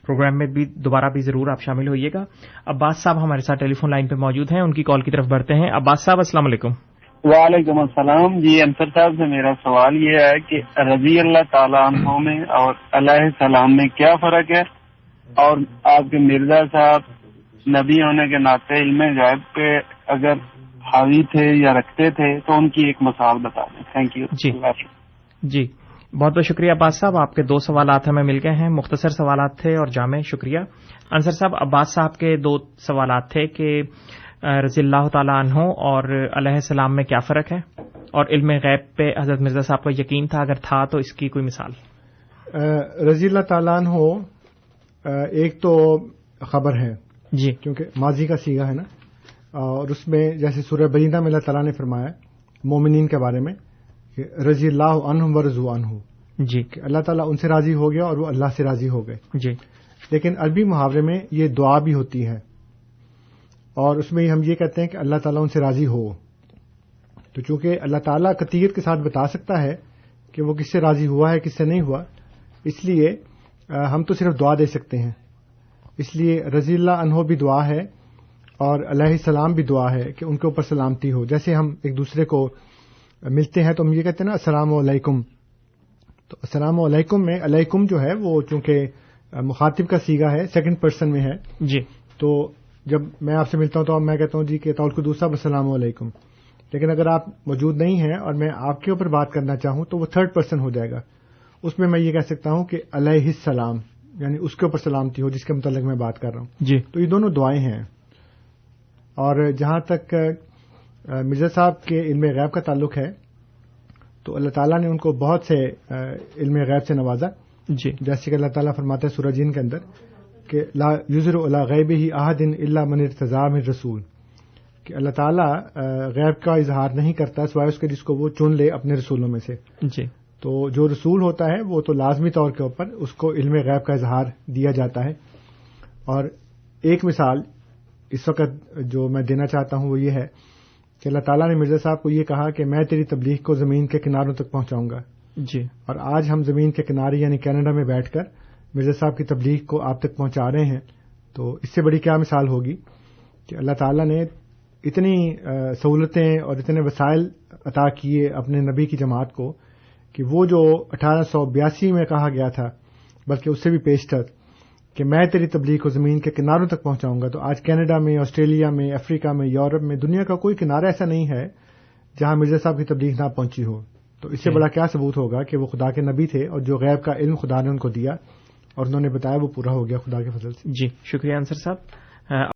Programme میں بھی دوبارہ بھی ضرور آپ شامل ہوئیے گا. عباس صاحب ہمارے ساتھ ٹیلی فون لائن پہ موجود ہیں, ان کی کال کی طرف بڑھتے ہیں. عباس صاحب السلام علیکم. وعلیکم السلام. جی انصر صاحب سے میرا سوال یہ ہے کہ رضی اللہ تعالیٰ عنہ میں اور علیہ السلام میں کیا فرق ہے, اور آپ کے مرزا صاحب نبی ہونے کے ناطے علم غیب پہ اگر حاوی تھے یا رکھتے تھے تو ان کی ایک مثال بتا دیں. Thank you. جی بہت بہت شکریہ عباس صاحب, آپ کے 2 سوالات ہمیں مل گئے ہیں, مختصر سوالات تھے اور جامع. شکریہ انصر صاحب. عباس صاحب کے 2 سوالات تھے کہ رضی اللہ تعالیٰ عنہ اور علیہ السلام میں کیا فرق ہے, اور علم غیب پہ حضرت مرزا صاحب کو یقین تھا, اگر تھا تو اس کی کوئی مثال. رضی اللہ تعالیٰ عنہ ایک تو خبر ہے جی, کیونکہ ماضی کا صیغہ ہے نا, اور اس میں جیسے سورہ بینہ میں اللہ تعالیٰ نے فرمایا مومنین کے بارے میں کہ رضی اللہ عنہم ورضوا عنہ, جی کہ اللہ تعالیٰ ان سے راضی ہو گیا اور وہ اللہ سے راضی ہو گئے. جی, لیکن عربی محاورے میں یہ دعا بھی ہوتی ہے, اور اس میں ہم یہ کہتے ہیں کہ اللہ تعالیٰ ان سے راضی ہو. تو چونکہ اللہ تعالیٰ قطعیت کے ساتھ بتا سکتا ہے کہ وہ کس سے راضی ہوا ہے کس سے نہیں ہوا, اس لیے ہم تو صرف دعا دے سکتے ہیں. اس لیے رضی اللہ عنہ بھی دعا ہے اور علیہ السلام بھی دعا ہے کہ ان کے اوپر سلامتی ہو. جیسے ہم ایک دوسرے کو ملتے ہیں تو ہم یہ کہتے ہیں نا السلام علیکم, تو السلام علیکم میں علیکم جو ہے وہ چونکہ مخاطب کا صیغہ ہے, سیکنڈ پرسن میں ہے. جی, تو جب میں آپ سے ملتا ہوں تو میں کہتا ہوں جی کہ طول قدوس صاحب السلام علیکم, لیکن اگر آپ موجود نہیں ہیں اور میں آپ کے اوپر بات کرنا چاہوں تو وہ تھرڈ پرسن ہو جائے گا. اس میں یہ کہہ سکتا ہوں کہ علیہ السلام, یعنی اس کے اوپر سلامتی ہو جس کے متعلق میں بات کر رہا ہوں. جی, تو یہ دونوں دعائیں ہیں. اور جہاں تک مرزا صاحب کے علم غیب کا تعلق ہے تو اللہ تعالیٰ نے ان کو بہت سے علم غیب سے نوازا. جی, جیسے کہ اللہ تعالیٰ فرماتا ہے سورہ جن کے اندر کہ لا یظہر علی غیبہ احد الا من ارتضی من رسول, کہ اللہ تعالیٰ غیب کا اظہار نہیں کرتا سوائے اس کے جس کو وہ چن لے اپنے رسولوں میں سے. جی, تو جو رسول ہوتا ہے وہ تو لازمی طور کے اوپر اس کو علم غیب کا اظہار دیا جاتا ہے. اور ایک مثال اس وقت جو میں دینا چاہتا ہوں وہ یہ ہے کہ اللہ تعالیٰ نے مرزا صاحب کو یہ کہا کہ میں تیری تبلیغ کو زمین کے کناروں تک پہنچاؤں گا. جی, اور آج ہم زمین کے کنارے یعنی کینیڈا میں بیٹھ کر مرزا صاحب کی تبلیغ کو آپ تک پہنچا رہے ہیں. تو اس سے بڑی کیا مثال ہوگی کہ اللہ تعالیٰ نے اتنی سہولتیں اور اتنے وسائل عطا کیے اپنے نبی کی جماعت کو کہ وہ جو 1882 میں کہا گیا تھا بلکہ اس سے بھی پیشتر کہ میں تیری تبلیغ کو زمین کے کناروں تک پہنچاؤں گا, تو آج کینیڈا میں, آسٹریلیا میں, افریقہ میں, یورپ میں, دنیا کا کوئی کنارہ ایسا نہیں ہے جہاں مرزا صاحب کی تبلیغ نہ پہنچی ہو. تو اس سے بڑا کیا ثبوت ہوگا کہ وہ خدا کے نبی تھے اور جو غیب کا علم خدا نے ان کو دیا اور انہوں نے بتایا وہ پورا ہو گیا خدا کے فضل سے. جی, شکریہ انصر صاحب.